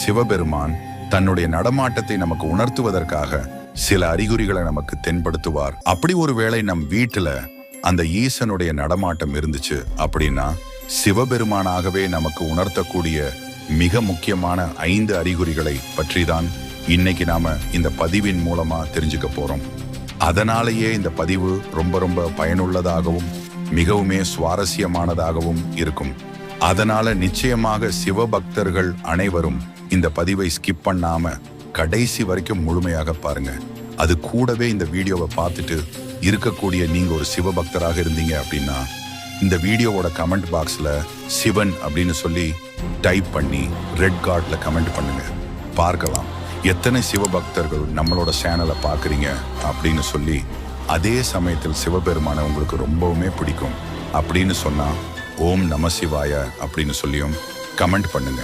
சிவபெருமான் தன்னுடைய நடமாட்டத்தை நமக்கு உணர்த்துவதற்காக சில அறிகுறிகளை நமக்கு தென்படுத்துவார். அப்படி ஒருவேளை நம் வீட்டுல அந்த ஈசனுடைய நடமாட்டம் இருந்துச்சு அப்படின்னா சிவபெருமானாகவே நமக்கு உணர்த்தக்கூடிய மிக முக்கியமான 5 அறிகுறிகளை பற்றி தான் இன்னைக்கு நாம இந்த பதிவின் மூலமா தெரிஞ்சுக்க போறோம். அதனாலேயே இந்த பதிவு ரொம்ப ரொம்ப பயனுள்ளதாகவும் மிகவுமே சுவாரஸ்யமானதாகவும் இருக்கும். அதனால நிச்சயமாக சிவபக்தர்கள் அனைவரும் இந்த பதிவை ஸ்கிப் பண்ணாம கடைசி வரைக்கும் முழுமையாக பாருங்க. அது கூடவே இந்த வீடியோவை பார்த்துட்டு இருக்கக்கூடிய நீங்க ஒரு சிவபக்தராக இருந்தீங்க அப்படின்னா இந்த வீடியோவோட கமெண்ட் பாக்ஸ்ல சிவன் அப்படின்னு சொல்லி டைப் பண்ணி ரெட் கார்ட்ல கமெண்ட் பண்ணுங்க. பார்க்கலாம் எத்தனை சிவபக்தர்கள் நம்மளோட சேனலை பார்க்குறீங்க அப்படின்னு சொல்லி. அதே சமயத்தில் சிவபெருமானை உங்களுக்கு ரொம்பவுமே பிடிக்கும் அப்படின்னு சொன்னா ஓம் நம சிவாய அப்படின்னு சொல்லியும் கமெண்ட் பண்ணுங்க.